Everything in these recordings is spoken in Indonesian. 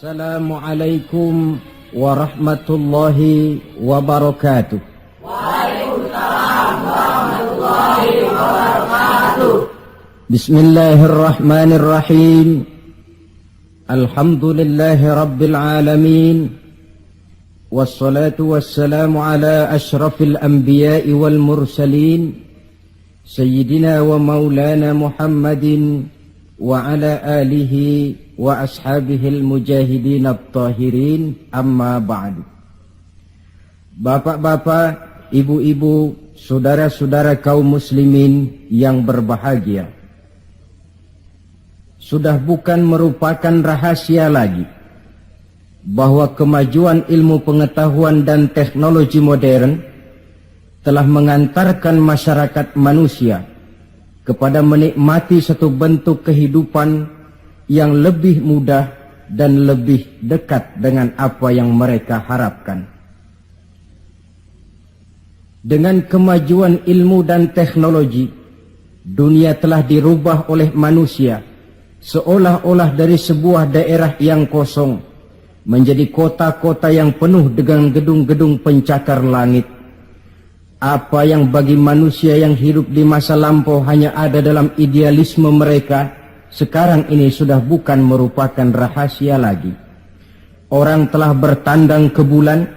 Assalamualaikum warahmatullahi wabarakatuh. Waalaikumsalam warahmatullahi wabarakatuh. Bismillahirrahmanirrahim. Alhamdulillahi rabbil alamin. Wassalatu wassalamu ala ashrafil anbiya'i wal mursalin, Sayyidina wa maulana Muhammadin wa ala alihi wa ashabihil mujahidin at-tahirin, amma ba'du. Bapak-bapak, ibu-ibu, saudara-saudara kaum muslimin yang berbahagia, sudah bukan merupakan rahasia lagi bahwa kemajuan ilmu pengetahuan dan teknologi modern telah mengantarkan masyarakat manusia kepada menikmati satu bentuk kehidupan yang lebih mudah dan lebih dekat dengan apa yang mereka harapkan. Dengan kemajuan ilmu dan teknologi, dunia telah dirubah oleh manusia seolah-olah dari sebuah daerah yang kosong menjadi kota-kota yang penuh dengan gedung-gedung pencakar langit. Apa yang bagi manusia yang hidup di masa lampau hanya ada dalam idealisme mereka, sekarang ini sudah bukan merupakan rahasia lagi. Orang telah bertandang ke bulan,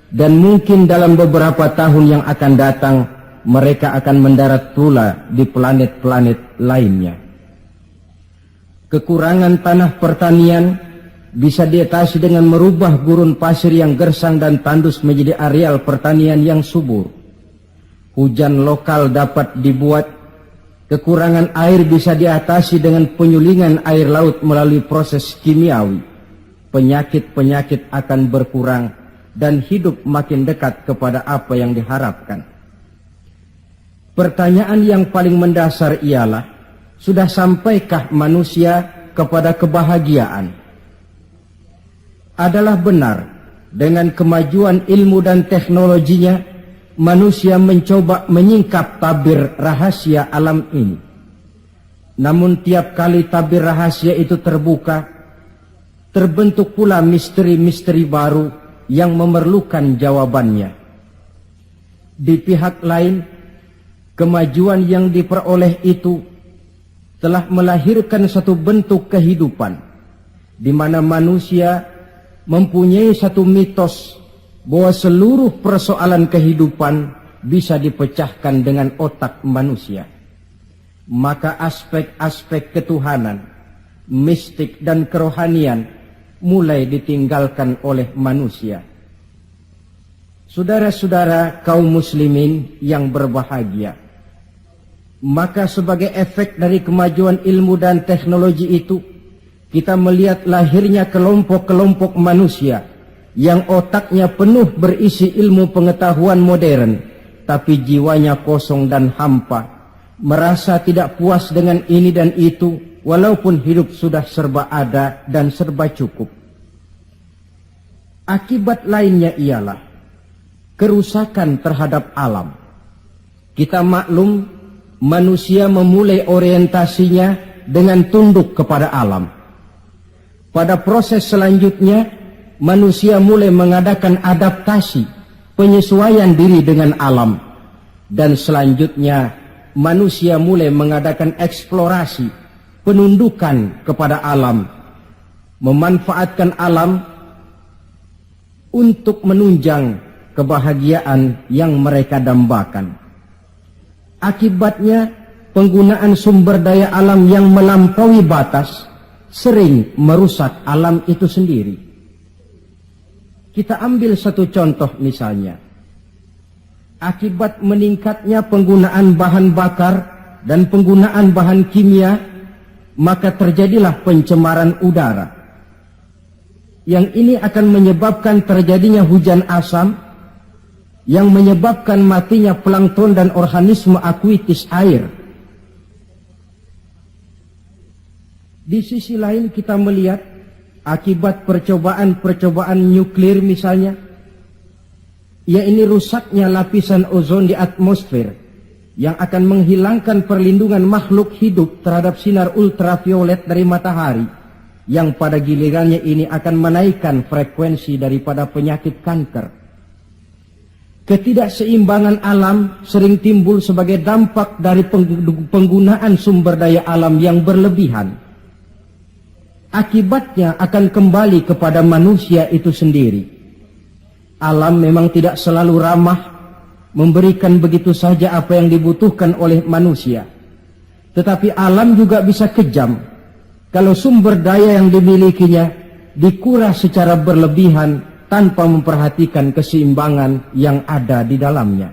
dan mungkin dalam beberapa tahun yang akan datang mereka akan mendarat pula di planet-planet lainnya. Kekurangan tanah pertanian bisa diatasi dengan merubah gurun pasir yang gersang dan tandus menjadi areal pertanian yang subur. Hujan lokal dapat dibuat. Kekurangan air bisa diatasi dengan penyulingan air laut melalui proses kimiawi. Penyakit-penyakit akan berkurang dan hidup makin dekat kepada apa yang diharapkan. Pertanyaan yang paling mendasar ialah, sudah sampaikah manusia kepada kebahagiaan? Adalah benar, dengan kemajuan ilmu dan teknologinya, manusia mencoba menyingkap tabir rahasia alam ini. Namun tiap kali tabir rahasia itu terbuka, terbentuk pula misteri-misteri baru yang memerlukan jawabannya. Di pihak lain, kemajuan yang diperoleh itu telah melahirkan satu bentuk kehidupan di mana manusia mempunyai satu mitos bahwa seluruh persoalan kehidupan bisa dipecahkan dengan otak manusia. Maka aspek-aspek ketuhanan, mistik dan kerohanian mulai ditinggalkan oleh manusia. Saudara-saudara kaum muslimin yang berbahagia, maka sebagai efek dari kemajuan ilmu dan teknologi itu, kita melihat lahirnya kelompok-kelompok manusia yang otaknya penuh berisi ilmu pengetahuan modern, tapi jiwanya kosong dan hampa, merasa tidak puas dengan ini dan itu, walaupun hidup sudah serba ada dan serba cukup. Akibat lainnya ialah kerusakan terhadap alam. Kita maklum, manusia memulai orientasinya dengan tunduk kepada alam. Pada proses selanjutnya, manusia mulai mengadakan adaptasi, penyesuaian diri dengan alam. Dan selanjutnya, manusia mulai mengadakan eksplorasi, penundukan kepada alam, memanfaatkan alam untuk menunjang kebahagiaan yang mereka dambakan. Akibatnya, penggunaan sumber daya alam yang melampaui batas sering merusak alam itu sendiri. Kita ambil satu contoh misalnya. Akibat meningkatnya penggunaan bahan bakar dan penggunaan bahan kimia, maka terjadilah pencemaran udara. Yang ini akan menyebabkan terjadinya hujan asam, yang menyebabkan matinya plankton dan organisme akuatis air. Di sisi lain kita melihat akibat percobaan-percobaan nuklir misalnya, ya ini rusaknya lapisan ozon di atmosfer yang akan menghilangkan perlindungan makhluk hidup terhadap sinar ultraviolet dari matahari yang pada gilirannya ini akan menaikkan frekuensi daripada penyakit kanker. Ketidakseimbangan alam sering timbul sebagai dampak dari penggunaan sumber daya alam yang berlebihan. Akibatnya akan kembali kepada manusia itu sendiri. Alam memang tidak selalu ramah, memberikan begitu saja apa yang dibutuhkan oleh manusia. Tetapi alam juga bisa kejam kalau sumber daya yang dimilikinya dikuras secara berlebihan tanpa memperhatikan keseimbangan yang ada di dalamnya.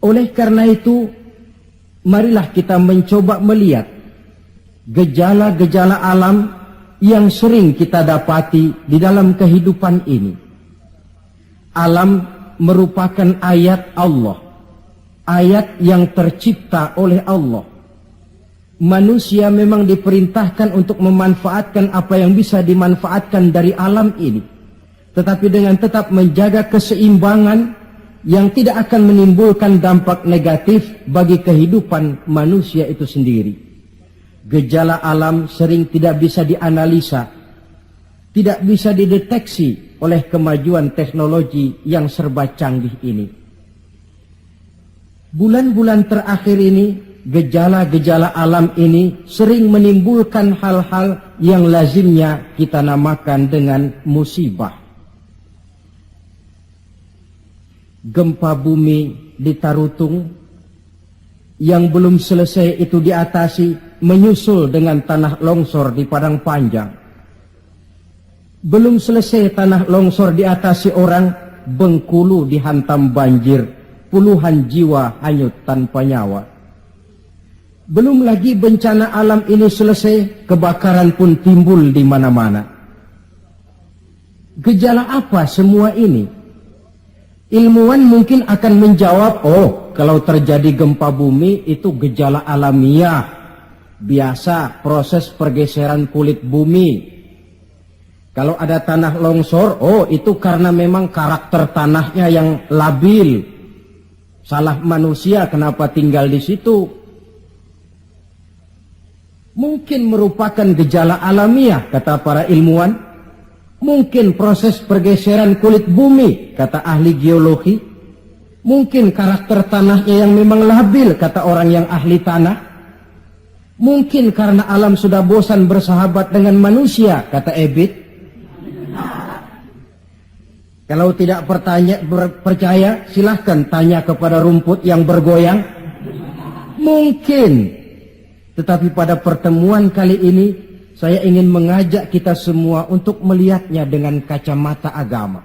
Oleh karena itu, marilah kita mencoba melihat gejala-gejala alam yang sering kita dapati di dalam kehidupan ini. Alam merupakan ayat Allah, ayat yang tercipta oleh Allah. Manusia memang diperintahkan untuk memanfaatkan apa yang bisa dimanfaatkan dari alam ini, tetapi dengan tetap menjaga keseimbangan yang tidak akan menimbulkan dampak negatif bagi kehidupan manusia itu sendiri. Gejala alam sering tidak bisa dianalisa, tidak bisa dideteksi oleh kemajuan teknologi yang serba canggih ini. Bulan-bulan terakhir ini, gejala-gejala alam ini sering menimbulkan hal-hal yang lazimnya kita namakan dengan musibah. Gempa bumi di Tarutung yang belum selesai itu diatasi, menyusul dengan tanah longsor di Padang Panjang. Belum selesai tanah longsor diatasi orang, Bengkulu dihantam banjir, puluhan jiwa hanyut tanpa nyawa. Belum lagi bencana alam ini selesai, kebakaran pun timbul di mana-mana. Gejala apa semua ini? Ilmuwan mungkin akan menjawab, oh, kalau terjadi gempa bumi itu gejala alamiah, biasa proses pergeseran kulit bumi. Kalau ada tanah longsor, oh itu karena memang karakter tanahnya yang labil. Salah manusia kenapa tinggal di situ. Mungkin merupakan gejala alamiah, kata para ilmuwan. Mungkin proses pergeseran kulit bumi, kata ahli geologi. Mungkin karakter tanahnya yang memang labil, kata orang yang ahli tanah. Mungkin karena alam sudah bosan bersahabat dengan manusia, kata Ebit. Kalau tidak percaya, silahkan tanya kepada rumput yang bergoyang. Mungkin. Tetapi pada pertemuan kali ini, saya ingin mengajak kita semua untuk melihatnya dengan kacamata agama.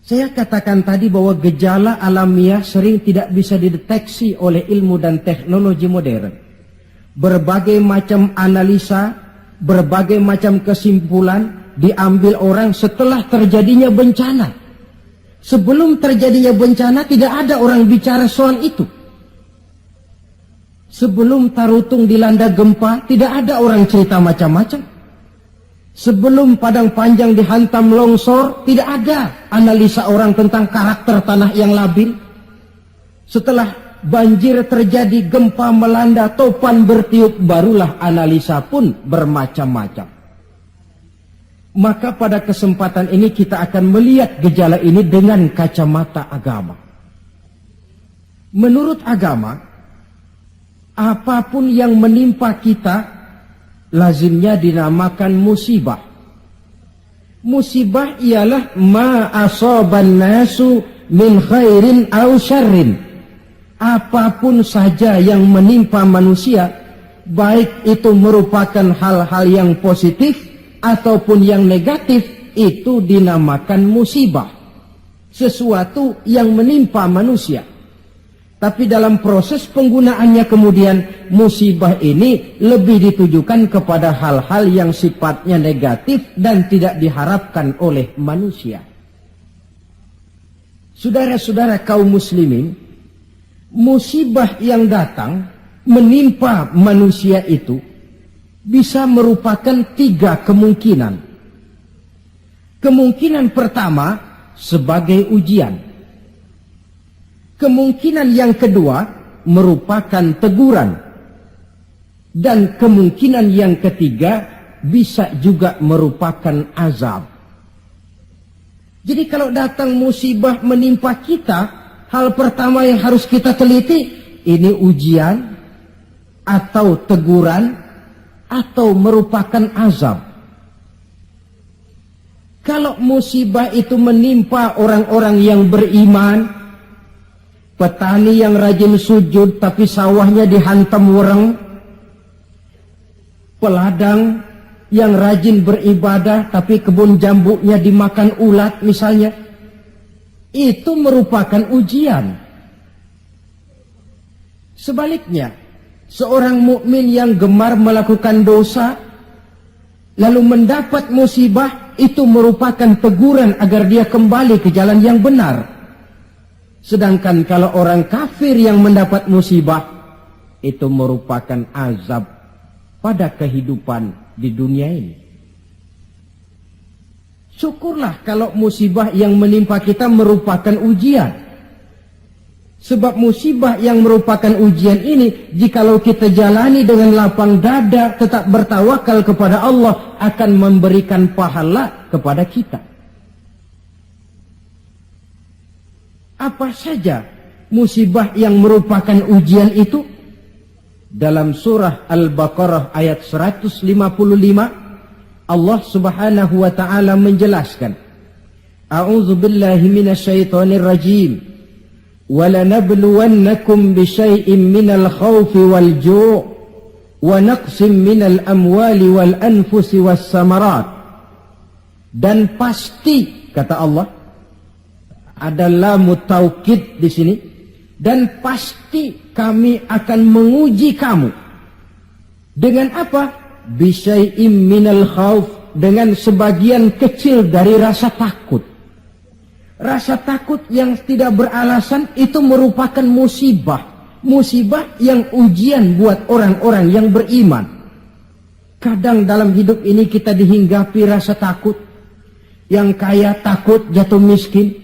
Saya katakan tadi bahwa gejala alamiah sering tidak bisa dideteksi oleh ilmu dan teknologi modern. Berbagai macam analisa, berbagai macam kesimpulan diambil orang setelah terjadinya bencana. Sebelum terjadinya bencana tidak ada orang bicara soal itu. Sebelum Tarutung dilanda gempa tidak ada orang cerita macam-macam. Sebelum Padang Panjang dihantam longsor tidak ada analisa orang tentang karakter tanah yang labil. Setelah banjir terjadi, gempa melanda, topan bertiup, barulah analisa pun bermacam-macam. Maka pada kesempatan ini kita akan melihat gejala ini dengan kacamata agama. Menurut agama, apapun yang menimpa kita lazimnya dinamakan musibah. Musibah ialah ma asaban nasu min khairin aw syarrin. Apapun saja yang menimpa manusia, baik itu merupakan hal-hal yang positif ataupun yang negatif, itu dinamakan musibah. Sesuatu yang menimpa manusia. Tapi dalam proses penggunaannya kemudian, musibah ini lebih ditujukan kepada hal-hal yang sifatnya negatif dan tidak diharapkan oleh manusia. Saudara-saudara kaum muslimin, musibah yang datang menimpa manusia itu bisa merupakan 3 kemungkinan. Kemungkinan pertama sebagai ujian. Kemungkinan yang kedua merupakan teguran. Dan kemungkinan yang ketiga bisa juga merupakan azab. Jadi kalau datang musibah menimpa kita, hal pertama yang harus kita teliti, ini ujian atau teguran atau merupakan azab. Kalau musibah itu menimpa orang-orang yang beriman, petani yang rajin sujud tapi sawahnya dihantam wereng, peladang yang rajin beribadah tapi kebun jambunya dimakan ulat misalnya, itu merupakan ujian. Sebaliknya, seorang mukmin yang gemar melakukan dosa lalu mendapat musibah, itu merupakan teguran agar dia kembali ke jalan yang benar. Sedangkan kalau orang kafir yang mendapat musibah, itu merupakan azab pada kehidupan di dunia ini. Syukurlah kalau musibah yang menimpa kita merupakan ujian. Sebab musibah yang merupakan ujian ini, jikalau kita jalani dengan lapang dada, tetap bertawakal kepada Allah, akan memberikan pahala kepada kita. Apa saja musibah yang merupakan ujian itu? Dalam surah Al-Baqarah ayat 155, Allah subhanahu wa ta'ala menjelaskan, A'udzu billahi minasyaitonir rajim. وَلَنَبْلُوَنَّكُمْ بِشَيْءٍ مِّنَ الْخَوْفِ وَالْجُوعِ وَنَقْصٍ مِّنَ الْأَمْوَالِ وَالْأَنْفُسِ وَالثَّمَرَاتِ. Dan pasti, kata Allah, ada lamu taukid di sini, dan pasti kami akan menguji kamu. Dengan apa? Bisyai'im minal khauf, dengan sebagian kecil dari rasa takut. Rasa takut yang tidak beralasan itu merupakan musibah. Musibah yang ujian buat orang-orang yang beriman. Kadang dalam hidup ini kita dihinggapi rasa takut. Yang kaya takut jatuh miskin.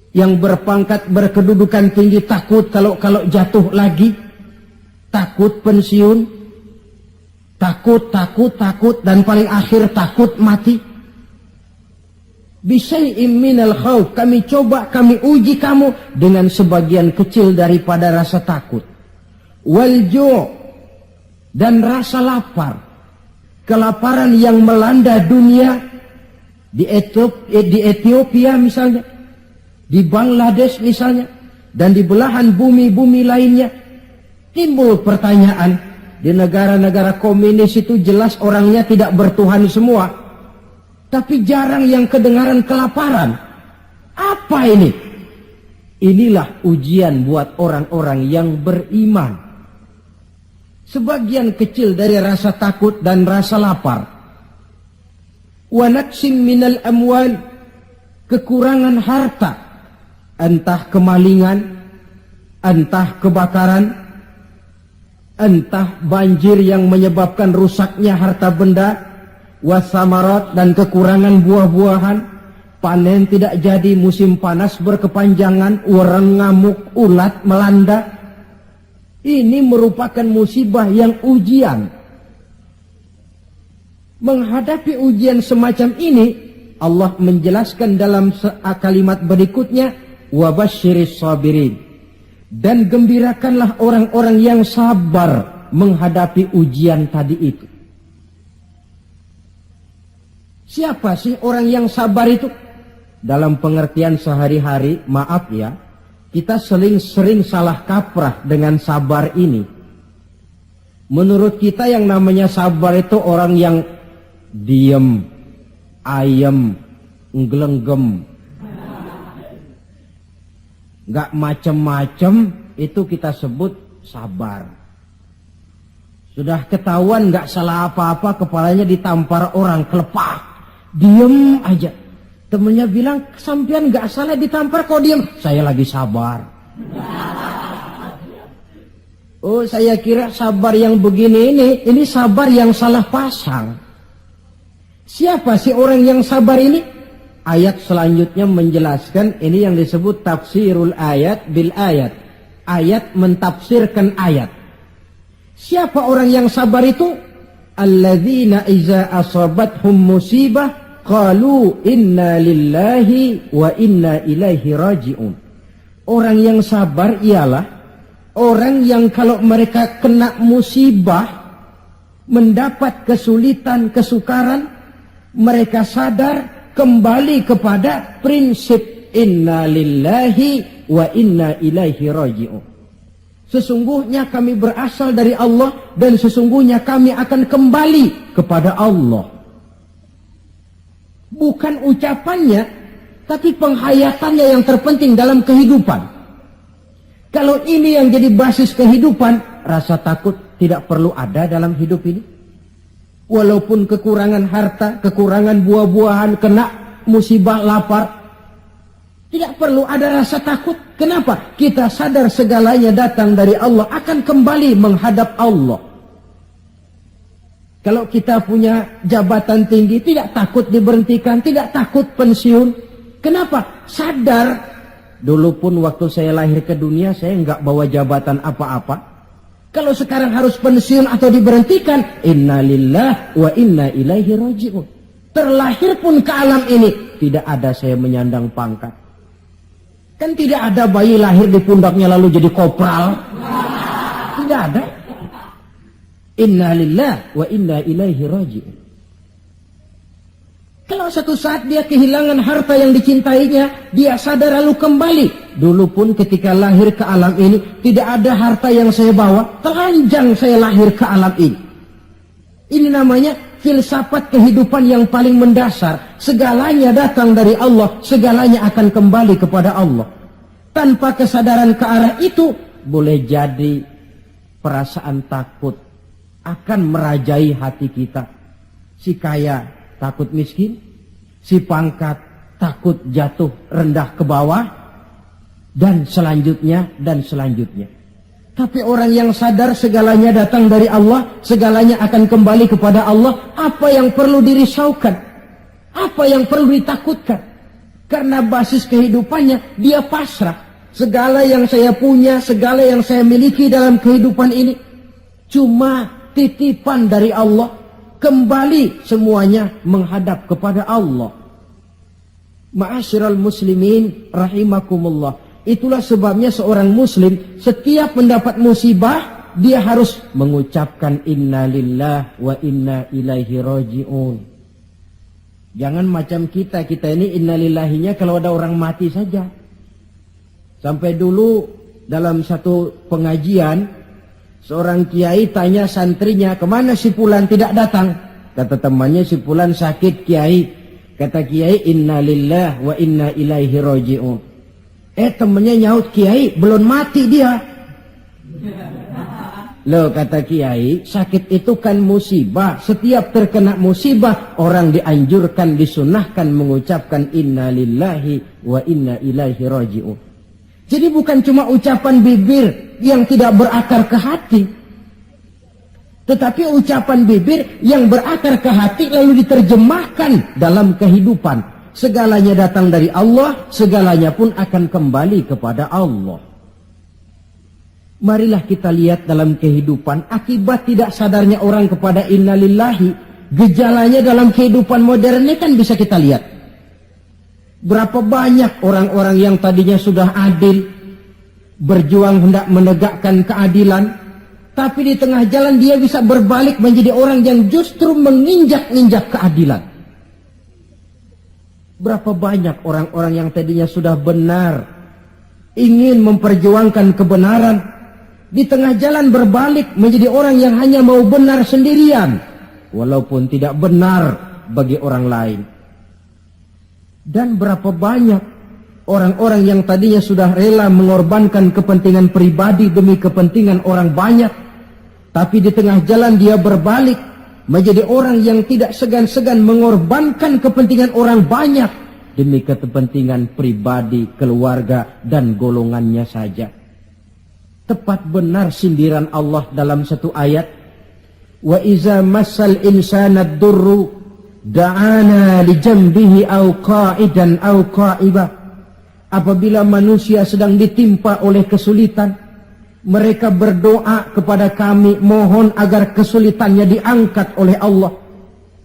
Yang berpangkat berkedudukan tinggi takut kalau jatuh lagi. Takut pensiun. Takut, dan paling akhir takut mati. Bisyai'im minal khauf, kami coba, kami uji kamu dengan sebagian kecil daripada rasa takut. Wal ju', dan rasa lapar. Kelaparan yang melanda dunia di Ethiopia misalnya, di Bangladesh misalnya, dan di belahan bumi-bumi lainnya. Timbul pertanyaan, di negara-negara komunis itu jelas orangnya tidak bertuhan semua. Tapi jarang yang kedengaran kelaparan. Apa ini? Inilah ujian buat orang-orang yang beriman. Sebagian kecil dari rasa takut dan rasa lapar. Wa naqsim minal amwal, kekurangan harta. Entah kemalingan, entah kebakaran, entah banjir yang menyebabkan rusaknya harta benda, wasamarat, dan kekurangan buah-buahan, panen tidak jadi, musim panas berkepanjangan, wereng ngamuk, ulat melanda. Ini merupakan musibah yang ujian. Menghadapi ujian semacam ini, Allah menjelaskan dalam kalimat berikutnya, wabasyiris sabirin, dan gembirakanlah orang-orang yang sabar menghadapi ujian tadi itu. Siapa sih orang yang sabar itu? Dalam pengertian sehari-hari, maaf ya, kita sering salah kaprah dengan sabar ini. Menurut kita yang namanya sabar itu orang yang diem, ayem, nggelenggem, gak macem-macem, itu kita sebut sabar. Sudah ketahuan gak salah apa-apa, kepalanya ditampar orang, kelepah. Diem aja. Temennya bilang, sampean gak salah ditampar kok diem. Saya lagi sabar. Oh, saya kira sabar yang begini ini sabar yang salah pasang. Siapa sih orang yang sabar ini? Ayat selanjutnya menjelaskan, ini yang disebut tafsirul ayat bil ayat. Ayat mentafsirkan ayat. Siapa orang yang sabar itu? Alladzina iza asabathum musibah qalu inna lillahi wa inna ilaihi raji'un. Orang yang sabar ialah orang yang kalau mereka kena musibah, mendapat kesulitan, kesukaran, mereka sadar kembali kepada prinsip inna lillahi wa inna ilaihi raji'un. Sesungguhnya kami berasal dari Allah dan sesungguhnya kami akan kembali kepada Allah. Bukan ucapannya, tapi penghayatannya yang terpenting dalam kehidupan. Kalau ini yang jadi basis kehidupan, rasa takut tidak perlu ada dalam hidup ini. Walaupun kekurangan harta, kekurangan buah-buahan, kena musibah lapar, tidak perlu ada rasa takut. Kenapa? Kita sadar segalanya datang dari Allah, akan kembali menghadap Allah. Kalau kita punya jabatan tinggi, tidak takut diberhentikan, tidak takut pensiun. Kenapa? Sadar. Dulu pun waktu saya lahir ke dunia, saya enggak bawa jabatan apa-apa. Kalau sekarang harus pensiun atau diberhentikan, inna lillah wa inna ilaihi raji'un. Terlahir pun ke alam ini, tidak ada saya menyandang pangkat. Kan tidak ada bayi lahir di pundaknya lalu jadi kopral. Tidak ada. Inna lillah wa inna ilaihi raji'un. Kalau satu saat dia kehilangan harta yang dicintainya, dia sadar lalu kembali. Dulu pun ketika lahir ke alam ini, tidak ada harta yang saya bawa, telanjang saya lahir ke alam ini. Ini namanya filsafat kehidupan yang paling mendasar. Segalanya datang dari Allah, segalanya akan kembali kepada Allah. Tanpa kesadaran ke arah itu, boleh jadi perasaan takut akan merajai hati kita. Si kaya takut miskin, si pangkat takut jatuh rendah ke bawah, dan selanjutnya, dan selanjutnya. Tapi orang yang sadar segalanya datang dari Allah, segalanya akan kembali kepada Allah, apa yang perlu dirisaukan? Apa yang perlu ditakutkan? Karena basis kehidupannya, dia pasrah. Segala yang saya punya, segala yang saya miliki dalam kehidupan ini, cuma titipan dari Allah. Kembali semuanya menghadap kepada Allah. Ma'asyiral muslimin rahimakumullah. Itulah sebabnya seorang muslim setiap mendapat musibah, dia harus mengucapkan inna lillah wa inna ilaihi raji'un. Jangan macam kita ini inna lillahinya kalau ada orang mati saja. Sampai dulu dalam satu pengajian, seorang kiai tanya santrinya, kemana si fulan tidak datang? Kata temannya, si fulan sakit kiai. Kata kiai, inna lillah wa inna ilaihi raji'un. Temannya nyaut, kiai belum mati dia. Loh, kata kiai, sakit itu kan musibah. Setiap terkena musibah, orang dianjurkan, disunahkan mengucapkan inna lillahi wa inna ilaihi raji'un. Jadi bukan cuma ucapan bibir yang tidak berakar ke hati, tetapi ucapan bibir yang berakar ke hati lalu diterjemahkan dalam kehidupan. Segalanya datang dari Allah, segalanya pun akan kembali kepada Allah. Marilah kita lihat dalam kehidupan, akibat tidak sadarnya orang kepada inna lillahi, gejalanya dalam kehidupan modern ini kan bisa kita lihat. Berapa banyak orang-orang yang tadinya sudah adil, berjuang hendak menegakkan keadilan, tapi di tengah jalan dia bisa berbalik menjadi orang yang justru menginjak-injak keadilan. Berapa banyak orang-orang yang tadinya sudah benar, ingin memperjuangkan kebenaran, di tengah jalan berbalik menjadi orang yang hanya mau benar sendirian, walaupun tidak benar bagi orang lain. Dan berapa banyak orang-orang yang tadinya sudah rela mengorbankan kepentingan pribadi demi kepentingan orang banyak, tapi di tengah jalan dia berbalik menjadi orang yang tidak segan-segan mengorbankan kepentingan orang banyak demi kepentingan pribadi, keluarga, dan golongannya saja. Tepat benar sindiran Allah dalam satu ayat, wa iza massal insana ad-durru da'ana li jambihi aw qa'idan aw qa'iba. Apabila manusia sedang ditimpa oleh kesulitan, Mereka berdoa kepada kami, mohon agar kesulitannya diangkat oleh Allah.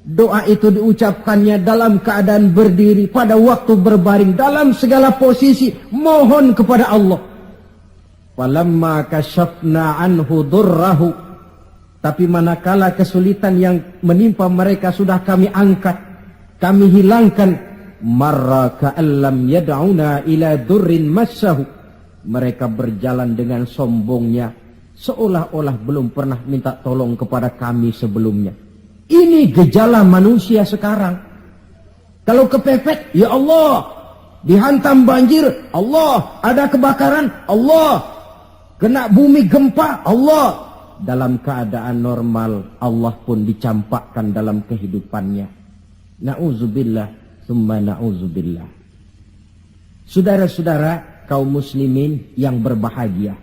Doa itu diucapkannya dalam keadaan berdiri, pada waktu berbaring, dalam segala posisi, mohon kepada Allah. Falamma kasyafna anhu durrahu, tapi manakala kesulitan yang menimpa mereka sudah kami angkat, kami hilangkan, marra ka'allam yad'una ila durrin massahu, mereka berjalan dengan sombongnya, seolah-olah belum pernah minta tolong kepada kami sebelumnya. Ini gejala manusia sekarang. Kalau kepepet, ya Allah. Dihantam banjir, Allah. Ada kebakaran, Allah. Kena bumi gempa, Allah. Dalam keadaan normal, Allah pun dicampakkan dalam kehidupannya. Na'udzubillah, summa na'udzubillah. Saudara-saudara kaum muslimin yang berbahagia,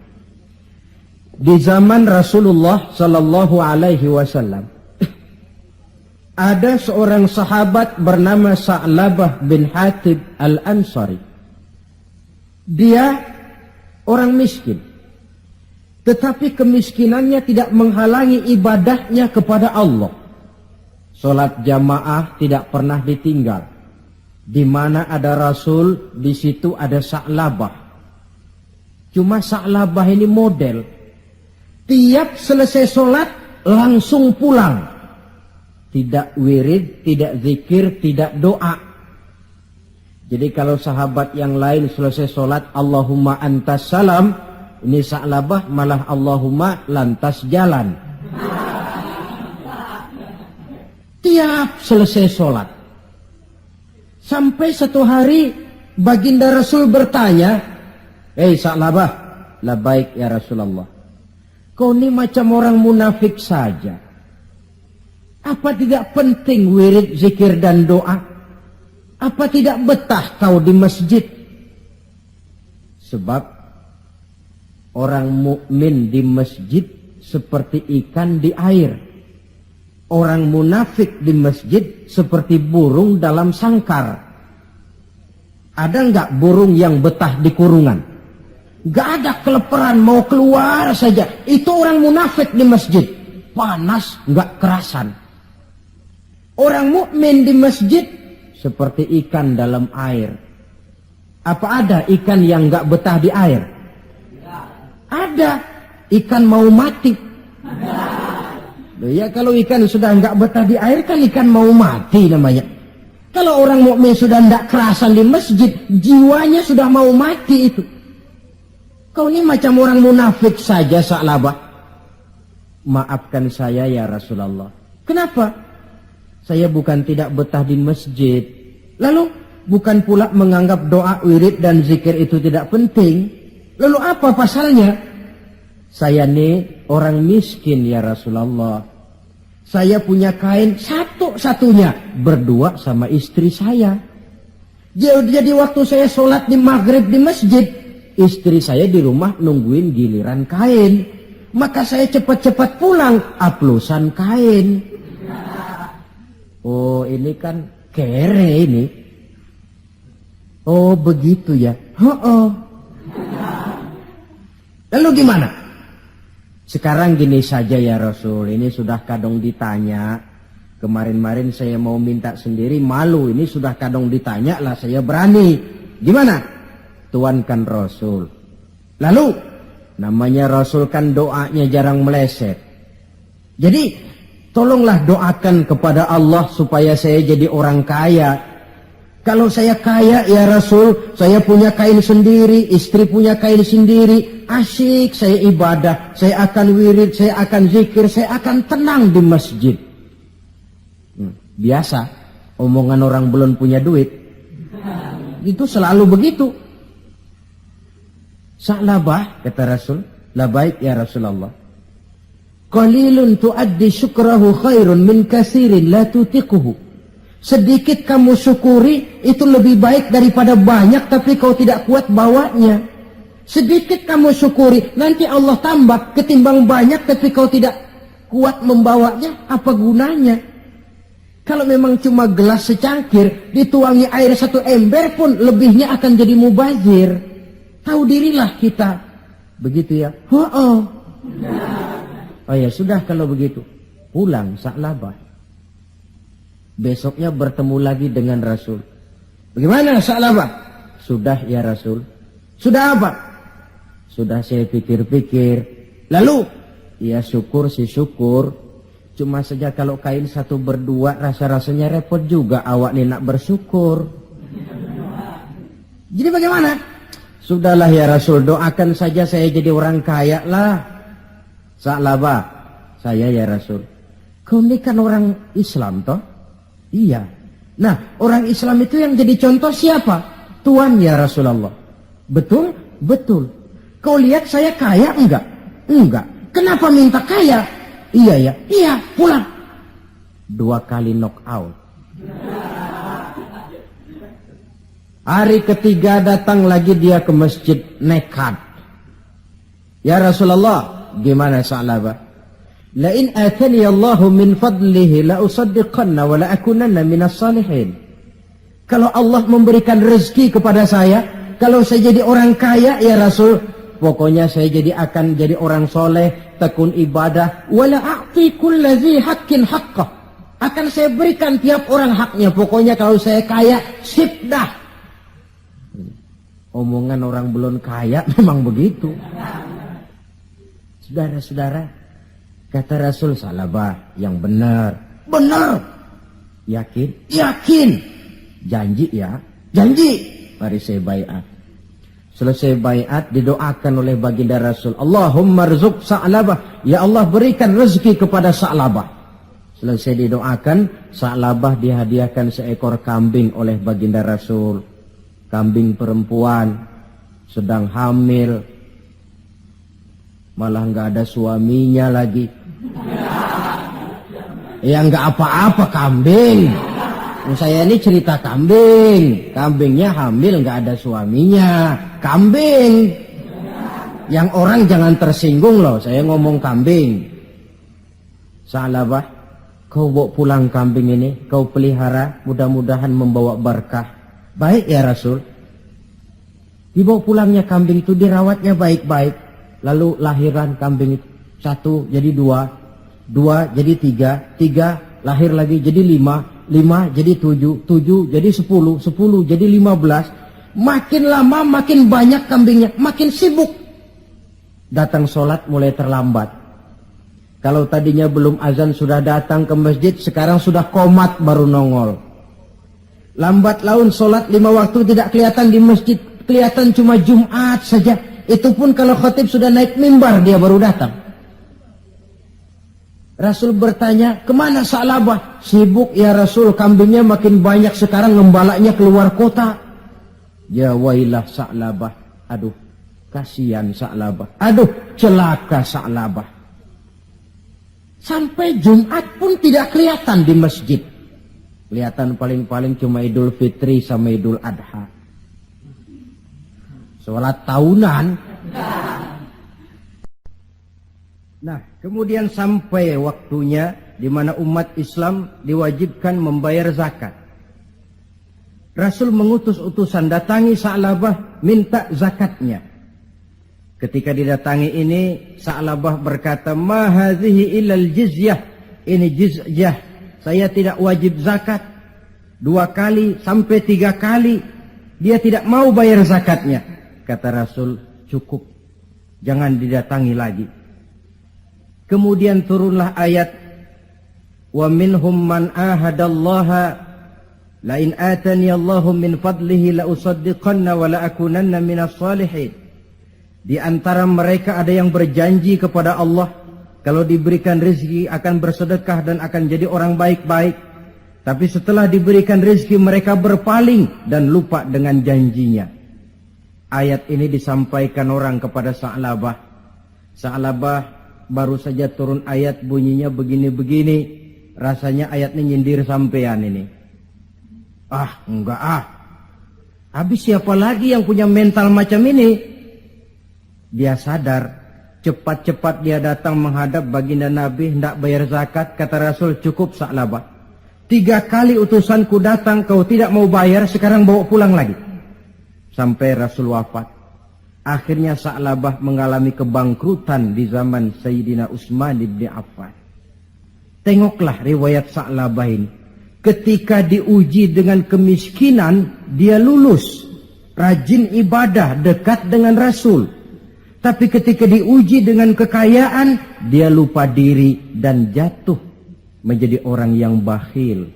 di zaman Rasulullah sallallahu alaihi wasallam ada seorang sahabat bernama Sa'labah bin Hatib al-Ansari. Dia orang miskin, tetapi kemiskinannya tidak menghalangi ibadahnya kepada Allah. Salat jamaah tidak pernah ditinggal. Di mana ada Rasul, di situ ada Sa'labah. Cuma Sa'labah ini model. Tiap selesai salat langsung pulang. Tidak wirid, tidak zikir, tidak doa. Jadi kalau sahabat yang lain selesai sholat, Allahumma antas salam, ini Sa'labah malah Allahumma lantas jalan. Tiap selesai sholat. Sampai satu hari baginda Rasul bertanya, "Hei Sa'labah," "Labaik ya Rasulullah." "Kau ini macam orang munafik saja. Apa tidak penting wirid, zikir dan doa? Apa tidak betah kau di masjid?" Sebab orang mukmin di masjid seperti ikan di air. Orang munafik di masjid seperti burung dalam sangkar. Ada enggak burung yang betah di kurungan? Enggak ada, keleperan mau keluar saja. Itu orang munafik di masjid. Panas enggak kerasan. Orang mukmin di masjid seperti ikan dalam air. Apa ada ikan yang enggak betah di air? Ada. Ikan mau mati. Loh ya, kalau ikan sudah enggak betah di air kan ikan mau mati namanya. Kalau orang mukmin sudah enggak kerasan di masjid, jiwanya sudah mau mati itu. Kau ini macam orang munafik saja Sa'labah. Maafkan saya ya Rasulullah. Kenapa? Saya bukan tidak betah di masjid. Lalu bukan pula menganggap doa, wirid dan zikir itu tidak penting. Lalu apa pasalnya? Saya nih orang miskin ya Rasulullah. Saya punya kain satu-satunya, berdua sama istri saya. Jadi waktu saya sholat di maghrib di masjid, istri saya di rumah nungguin giliran kain. Maka saya cepat-cepat pulang, aplusan kain. Oh ini kan kere ini. Oh begitu ya. Lalu gimana? Sekarang gini saja ya Rasul. Ini sudah kadang ditanya. Kemarin-marin saya mau minta sendiri, malu. Ini sudah kadang ditanya lah, saya berani. Gimana? Tuankan Rasul. Lalu namanya Rasul kan doanya jarang meleset. Jadi tolonglah doakan kepada Allah supaya saya jadi orang kaya. Kalau saya kaya ya Rasul, saya punya kain sendiri, istri punya kain sendiri, asyik saya ibadah, saya akan wirid, saya akan zikir, saya akan tenang di masjid. Biasa, omongan orang belum punya duit. Itu selalu begitu. Sa'labah, kata Rasul, labaik ya Rasulullah. Qalilun tuaddi syukrahu khairun min kasirin la tutiquhu. Sedikit kamu syukuri itu lebih baik daripada banyak tapi kau tidak kuat bawanya. Sedikit kamu syukuri nanti Allah tambah ketimbang banyak tapi kau tidak kuat membawanya, apa gunanya? Kalau memang cuma gelas secangkir dituangi air 1 ember pun lebihnya akan jadi mubazir. Tahu dirilah kita. Begitu ya? Oh ya sudah kalau begitu. Pulang Sa'labah. Besoknya bertemu lagi dengan Rasul. Bagaimana Sa'labah? Sudah ya Rasul. Sudah apa? Sudah saya pikir-pikir. Lalu? Ya syukur sih syukur. Cuma saja kalau kain satu berdua rasa-rasanya repot juga awak nih nak bersyukur. Jadi bagaimana? Sudahlah ya Rasul, doakan saja saya jadi orang kaya lah. Sa'labah, saya ya Rasul. Kau ini kan orang Islam toh? Iya. Nah, orang Islam itu yang jadi contoh siapa? Tuhan ya Rasulullah. Betul? Betul. Kau lihat saya kaya enggak? Enggak. Kenapa minta kaya? Iya ya. Iya, pulang. 2 kali knock out. Hari ketiga datang lagi dia ke masjid nekat. Ya Rasulullah, gimana Sa'labah? La in atani Allahu min fadlihi la usaddiqanna wa la akunanna minas salihin. Kalau Allah memberikan rezeki kepada saya, kalau saya jadi orang kaya ya Rasul, pokoknya saya akan jadi orang soleh, tekun ibadah, wala a'ti kulladzi haqqin haqqah. Akan saya berikan tiap orang haknya. Pokoknya kalau saya kaya, sip dah. Omongan orang belum kaya memang begitu. Saudara-saudara, kata Rasul, Sa'labah yang benar. Benar. Yakin? Yakin. Janji ya? Janji. Mari saya baiat. Selesai baiat didoakan oleh baginda Rasul. Allahumma rzuq Sa'labah. Ya Allah berikan rezeki kepada Sa'labah. Selesai didoakan, Sa'labah dihadiahkan seekor kambing oleh baginda Rasul. Kambing perempuan, sedang hamil. Malah nggak ada suaminya lagi. Ya nggak apa-apa kambing. Saya ini cerita kambing. Kambingnya hamil nggak ada suaminya. Kambing. Yang orang jangan tersinggung loh. Saya ngomong kambing. Sa'labah, kau bawa pulang kambing ini. Kau pelihara. Mudah-mudahan membawa berkah. Baik ya Rasul. Dibawa pulangnya kambing itu, dirawatnya baik-baik. Lalu lahiran kambing itu. 1 jadi 2. 2 jadi 3. 3 lahir lagi jadi 5. 5 jadi 7, 7 jadi 10, 10 jadi 15. Makin lama makin banyak kambingnya, makin sibuk. Datang sholat mulai terlambat. Kalau tadinya belum azan sudah datang ke masjid, sekarang sudah qomat baru nongol. Lambat laun sholat 5 waktu tidak kelihatan di masjid, kelihatan cuma Jumat saja. Itu pun kalau khatib sudah naik mimbar dia baru datang. Rasul bertanya, kemana Sa'labah? Sibuk ya Rasul, kambingnya makin banyak sekarang, ngembalaknya keluar kota. Ya wailah Sa'labah. Aduh, kasihan Sa'labah. Aduh, celaka Sa'labah. Sampai Jumat pun tidak kelihatan di masjid. Kelihatan paling-paling cuma Idul Fitri sama Idul Adha. Sholat tahunan. Nah, kemudian sampai waktunya di mana umat Islam diwajibkan membayar zakat. Rasul mengutus utusan, datangi Sa'labah, minta zakatnya. Ketika didatangi ini, Sa'labah berkata, ma hadhihi illal jizyah. Ini jizyah. Saya tidak wajib zakat. 2 kali sampai 3 kali dia tidak mau bayar zakatnya. Kata Rasul, cukup, jangan didatangi lagi. Kemudian turunlah ayat, wa minhum man ahadallaha la in atani Allahu min fadlihi la usaddiqanna wa la akunanna minas salihin. Di antara mereka ada yang berjanji kepada Allah, kalau diberikan rezeki akan bersedekah dan akan jadi orang baik-baik. Tapi setelah diberikan rezeki mereka berpaling dan lupa dengan janjinya. Ayat ini disampaikan orang kepada Sa'labah. Sa'labah baru saja turun ayat bunyinya begini-begini. Rasanya ayatnya nyindir sampean ini. Ah, enggak ah. Habis siapa lagi yang punya mental macam ini? Dia sadar. Cepat-cepat dia datang menghadap baginda Nabi, hendak bayar zakat. Kata Rasul, cukup Sa'labah. 3 kali utusanku datang, kau tidak mau bayar, sekarang bawa pulang lagi. Sampai Rasul wafat. Akhirnya Sa'labah mengalami kebangkrutan di zaman Sayyidina Utsman bin Affan. Tengoklah riwayat Sa'labah ini. Ketika diuji dengan kemiskinan, dia lulus. Rajin ibadah, dekat dengan Rasul. Tapi ketika diuji dengan kekayaan, dia lupa diri dan jatuh menjadi orang yang bakhil.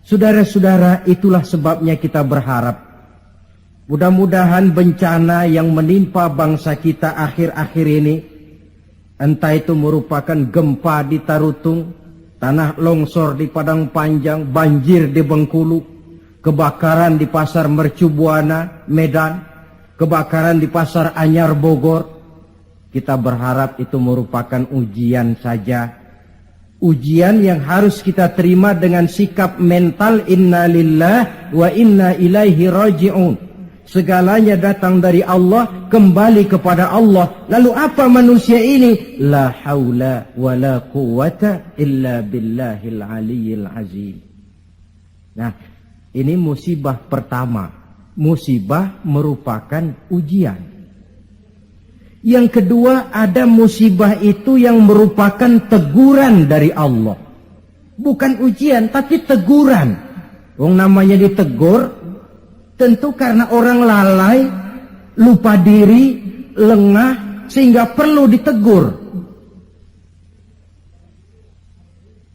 Saudara-saudara, itulah sebabnya kita berharap mudah-mudahan bencana yang menimpa bangsa kita akhir-akhir ini, entah itu merupakan gempa di Tarutung, tanah longsor di Padang Panjang, banjir di Bengkulu, kebakaran di Pasar Mercubuana, Medan, kebakaran di Pasar Anyar, Bogor. Kita berharap itu merupakan ujian saja. Ujian yang harus kita terima dengan sikap mental inna lillah wa inna ilaihi raji'un. Segalanya datang dari Allah, kembali kepada Allah. Lalu apa manusia ini? La haula wa la quwata illa billahil aliyyil azim. Nah, ini musibah pertama. Musibah merupakan ujian. Yang kedua, ada musibah itu yang merupakan teguran dari Allah. Bukan ujian, tapi teguran. Wong namanya ditegur, tentu karena orang lalai, lupa diri, lengah, sehingga perlu ditegur.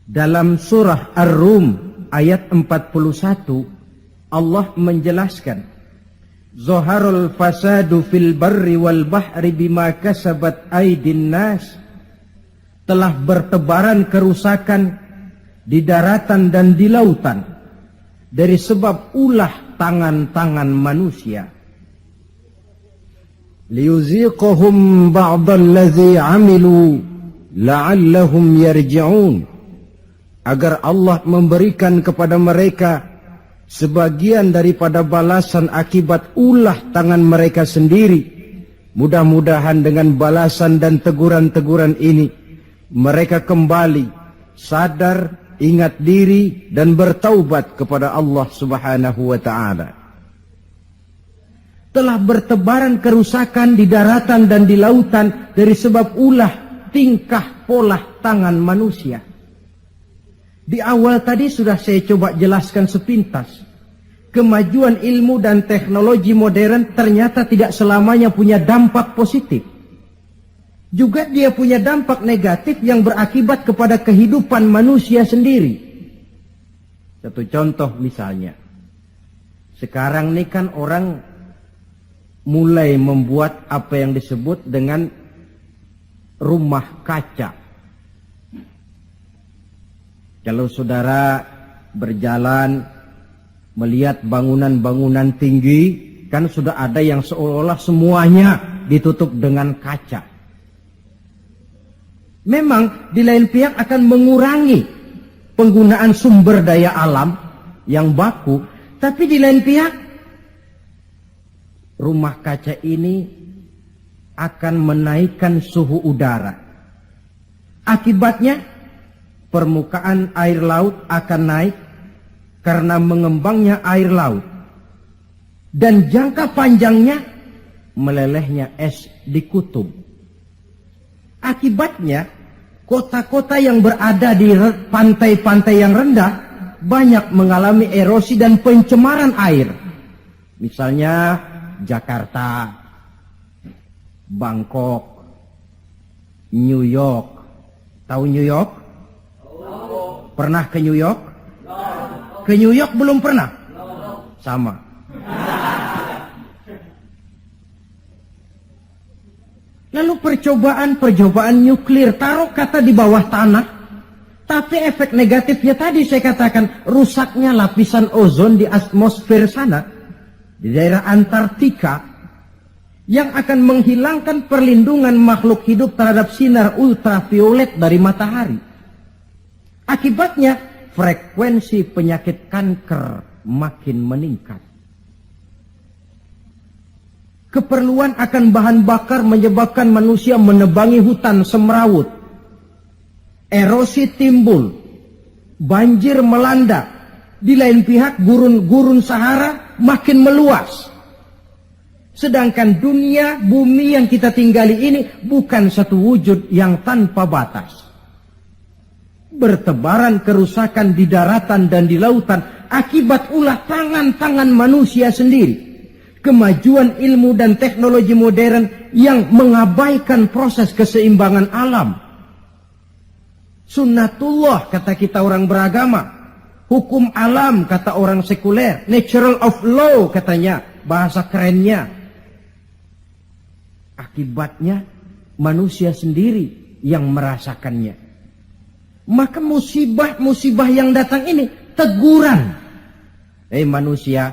Dalam surah Ar-Rum ayat 41, Allah menjelaskan, Zaharul fasadu fil barri wal bahri bima kasabat aydin nas. Telah bertebaran kerusakan di daratan dan di lautan dari sebab ulah tangan-tangan manusia. Liyuziqahum ba'dallazi 'amilu la'allahum yarji'un. Agar Allah memberikan kepada mereka sebagian daripada balasan akibat ulah tangan mereka sendiri. Mudah-mudahan dengan balasan dan teguran-teguran ini mereka kembali sadar, ingat diri dan bertaubat kepada Allah Subhanahu wa ta'ala. Telah bertebaran kerusakan di daratan dan di lautan dari sebab ulah tingkah pola tangan manusia. Di awal tadi sudah saya coba jelaskan sepintas. Kemajuan ilmu dan teknologi modern ternyata tidak selamanya punya dampak positif. Juga dia punya dampak negatif yang berakibat kepada kehidupan manusia sendiri. Satu contoh misalnya. Sekarang ini kan orang mulai membuat apa yang disebut dengan rumah kaca. Kalau saudara berjalan melihat bangunan-bangunan tinggi, kan sudah ada yang seolah-olah semuanya ditutup dengan kaca. Memang di lain pihak akan mengurangi penggunaan sumber daya alam yang baku, tapi di lain pihak rumah kaca ini akan menaikkan suhu udara. Akibatnya permukaan air laut akan naik karena mengembangnya air laut. Dan jangka panjangnya melelehnya es di kutub. Akibatnya kota-kota yang berada di pantai-pantai yang rendah banyak mengalami erosi dan pencemaran air. Misalnya Jakarta, Bangkok, New York. Tahu New York? Pernah ke New York? Ke New York belum pernah? Sama. Lalu percobaan nuklir, taruh kata di bawah tanah, tapi efek negatifnya tadi saya katakan, rusaknya lapisan ozon di atmosfer sana, di daerah Antartika, yang akan menghilangkan perlindungan makhluk hidup terhadap sinar ultraviolet dari matahari. Akibatnya frekuensi penyakit kanker makin meningkat. Keperluan akan bahan bakar menyebabkan manusia menebangi hutan semrawut. Erosi timbul, banjir melanda. Di lain pihak gurun Sahara makin meluas. Sedangkan dunia, bumi yang kita tinggali ini bukan satu wujud yang tanpa batas. Bertebaran kerusakan di daratan dan di lautan akibat ulah tangan-tangan manusia sendiri. Kemajuan ilmu dan teknologi modern yang mengabaikan proses keseimbangan alam. Sunnatullah kata kita orang beragama. Hukum alam kata orang sekuler. Natural of law katanya, bahasa kerennya. Akibatnya manusia sendiri yang merasakannya. Maka musibah-musibah yang datang ini teguran. Manusia,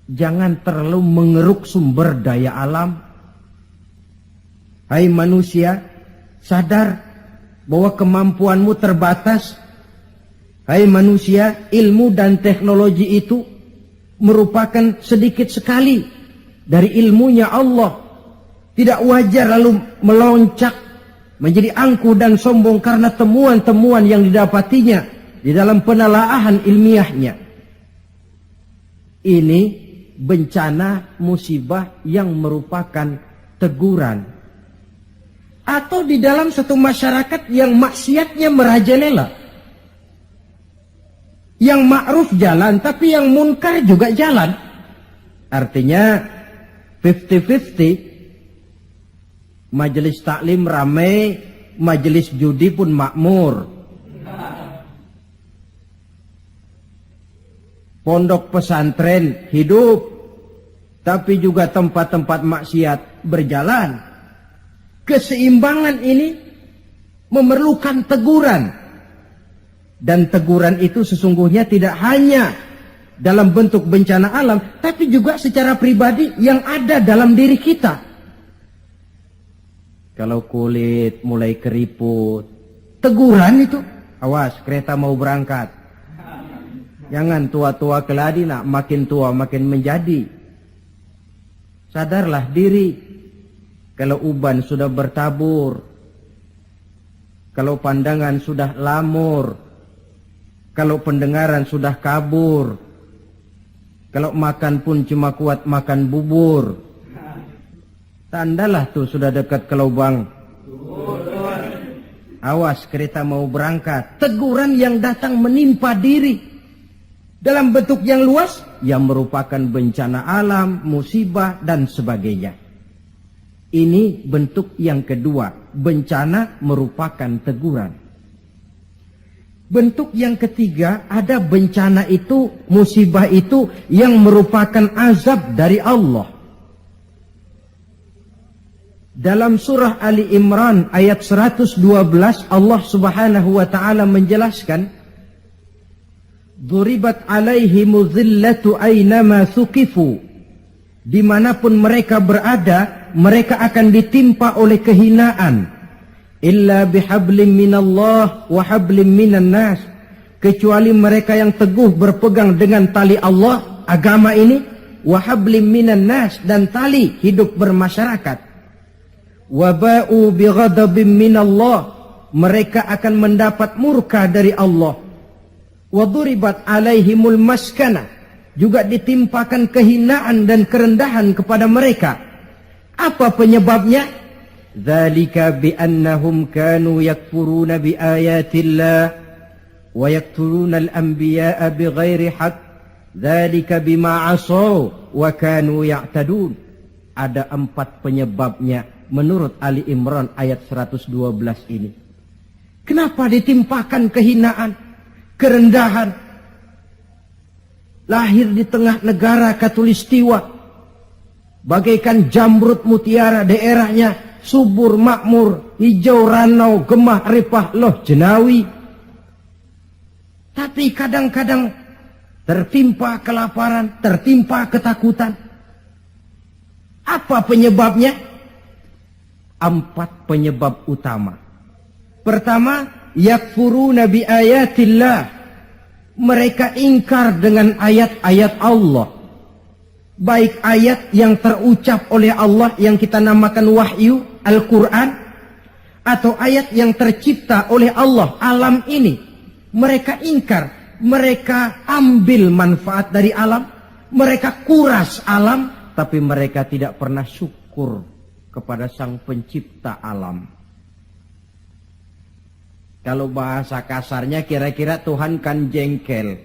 jangan terlalu mengeruk sumber daya alam. Hai manusia, sadar bahwa kemampuanmu terbatas. Hai manusia, ilmu dan teknologi itu merupakan sedikit sekali dari ilmunya Allah. Tidak wajar lalu meloncat menjadi angkuh dan sombong karena temuan-temuan yang didapatinya di dalam penelaahan ilmiahnya. Ini bencana musibah yang merupakan teguran. Atau di dalam satu masyarakat yang maksiatnya merajalela. Yang ma'ruf jalan, tapi yang munkar juga jalan. Artinya 50-50. Majelis taklim ramai, majelis judi pun makmur. Pondok pesantren hidup, tapi juga tempat-tempat maksiat berjalan. Keseimbangan ini memerlukan teguran. Dan teguran itu sesungguhnya tidak hanya dalam bentuk bencana alam, tapi juga secara pribadi yang ada dalam diri kita. Kalau kulit mulai keriput, teguran itu, awas kereta mau berangkat. Jangan tua-tua keladi nak, makin tua makin menjadi. Sadarlah diri. Kalau uban sudah bertabur, kalau pandangan sudah lamur, kalau pendengaran sudah kabur, kalau makan pun cuma kuat makan bubur, tandalah tuh sudah dekat ke lubang. Awas kereta mau berangkat. Teguran yang datang menimpa diri dalam bentuk yang luas yang merupakan bencana alam, musibah dan sebagainya. Ini bentuk yang kedua. Bencana merupakan teguran. Bentuk yang ketiga, ada bencana itu, musibah itu yang merupakan azab dari Allah. Dalam surah Ali Imran ayat 112 Allah subhanahu wa ta'ala menjelaskan, Duribat alaihimu zillatu aynama thuqifu. Dimanapun mereka berada, mereka akan ditimpa oleh kehinaan. Illa bihablim minallah wa hablim minan nas. Kecuali mereka yang teguh berpegang dengan tali Allah, agama ini, wa hablim minan nas, dan tali hidup bermasyarakat. Waba'u bighadabim minallah, mereka akan mendapat murka dari Allah. Waduribat alaihimul maskana, juga ditimpakan kehinaan dan kerendahan kepada mereka. Apa penyebabnya? Dzalika biannahum kanu yakfuruna biayatillah wa yaqtuluna al-anbiya'a bighairi haqq. Dzalika bima 'asaw wa kanu ya'tadun. Ada 4 penyebabnya menurut Ali Imran ayat 112 ini. Kenapa ditimpakan kehinaan, kerendahan? Lahir di tengah negara Katulistiwa, bagaikan jamrut mutiara, daerahnya subur makmur, hijau ranau, gemah ripah loh jenawi. Tapi kadang-kadang tertimpa kelaparan, tertimpa ketakutan. Apa penyebabnya? 4 penyebab utama. Pertama, yakfuruna bi ayatillah. Mereka ingkar dengan ayat-ayat Allah. Baik ayat yang terucap oleh Allah yang kita namakan wahyu, Al-Quran, atau ayat yang tercipta oleh Allah, alam ini. Mereka ingkar, mereka ambil manfaat dari alam, mereka kuras alam, tapi mereka tidak pernah syukur kepada Sang Pencipta alam. Kalau bahasa kasarnya kira-kira Tuhan kan jengkel.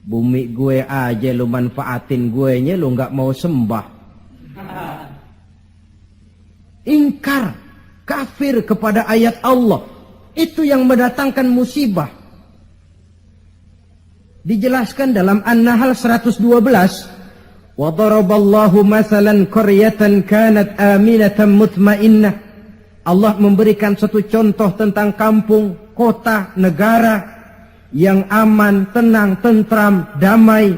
Bumi gue aja lu manfaatin gue nya, lu gak mau sembah. Ingkar, kafir kepada ayat Allah. Itu yang mendatangkan musibah. Dijelaskan dalam An-Nahl 112. Wa daraballahu mathalan qaryatan kanat aminatan mutmainnah. Allah memberikan satu contoh tentang kampung, kota, negara yang aman, tenang, tentram, damai.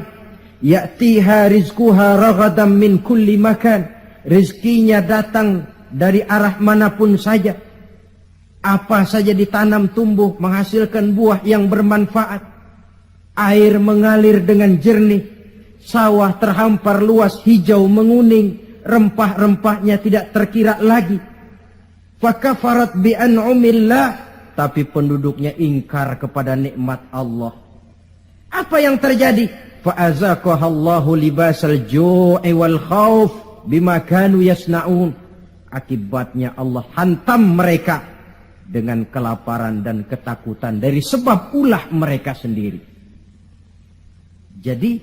Ya'tiha rizquha raghadan min kulli makan. Rizkinya datang dari arah manapun saja. Apa saja ditanam tumbuh menghasilkan buah yang bermanfaat. Air mengalir dengan jernih. Sawah terhampar luas hijau menguning. Rempah-rempahnya tidak terkira lagi. Fakafarat bi'an'umillah. Tapi penduduknya ingkar kepada nikmat Allah. Apa yang terjadi? Fa'azaqahallahu libasal ju'i wal khawf bima kanu yasna'un. Akibatnya Allah hantam mereka dengan kelaparan dan ketakutan dari sebab ulah mereka sendiri. Jadi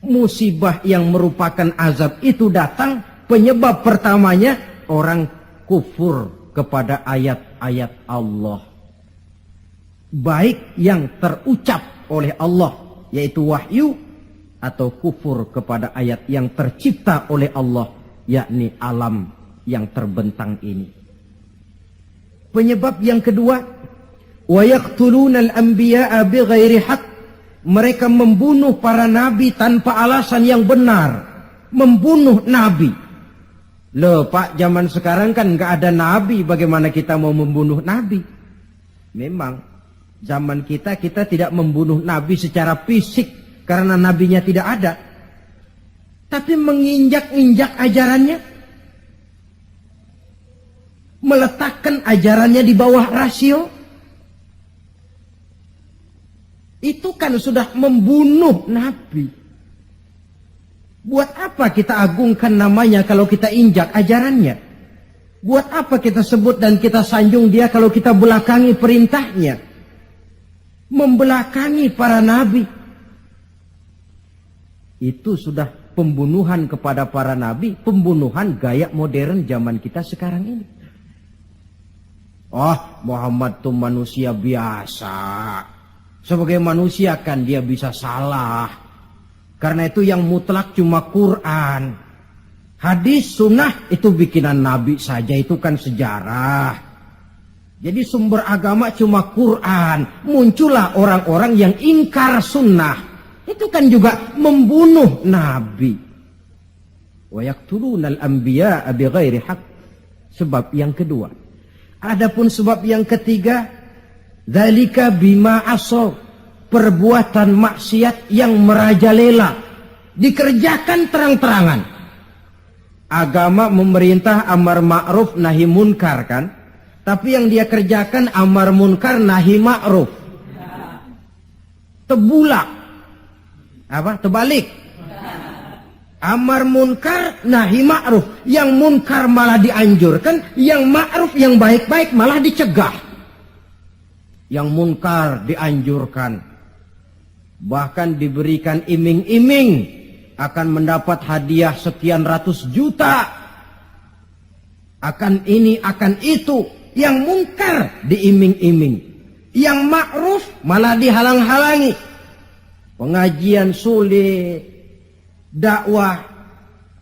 musibah yang merupakan azab itu datang, penyebab pertamanya orang kufur kepada ayat-ayat Allah. Baik yang terucap oleh Allah, yaitu wahyu, atau kufur kepada ayat yang tercipta oleh Allah, yakni alam yang terbentang ini. Penyebab yang kedua, wa yaqtuluna al-anbiya'a bighairi haqq. Mereka membunuh para nabi tanpa alasan yang benar. Membunuh nabi. Loh Pak, zaman sekarang kan nggak ada nabi, bagaimana kita mau membunuh nabi? Memang zaman kita tidak membunuh nabi secara fisik karena nabinya tidak ada. Tapi menginjak-injak ajarannya, meletakkan ajarannya di bawah rasio, itu kan sudah membunuh nabi. Buat apa kita agungkan namanya kalau kita injak ajarannya? Buat apa kita sebut dan kita sanjung dia kalau kita belakangi perintahnya? Membelakangi para nabi. Itu sudah pembunuhan kepada para nabi, pembunuhan gaya modern zaman kita sekarang ini. Muhammad itu manusia biasa. Sebagai manusia kan dia bisa salah. Karena itu yang mutlak cuma Quran. Hadis, sunnah itu bikinan Nabi saja, itu kan sejarah. Jadi sumber agama cuma Quran. Muncullah orang-orang yang ingkar sunnah. Itu kan juga membunuh Nabi. Wa yaqtulunal anbiya'a bighairi haqq. Sebab yang kedua. Adapun sebab yang ketiga, dzalika bima asaw, perbuatan maksiat yang merajalela, dikerjakan terang-terangan. Agama memerintah amar ma'ruf nahi munkar kan? Tapi yang dia kerjakan amar munkar nahi ma'ruf. Tebulak. Terbalik. Amar munkar nahi ma'ruf. Yang munkar malah dianjurkan, yang ma'ruf yang baik-baik malah dicegah. Yang munkar dianjurkan, bahkan diberikan iming-iming akan mendapat hadiah sekian ratus juta, akan ini akan itu. Yang munkar diiming-iming, yang ma'ruf malah dihalang-halangi. Pengajian sulit, dakwah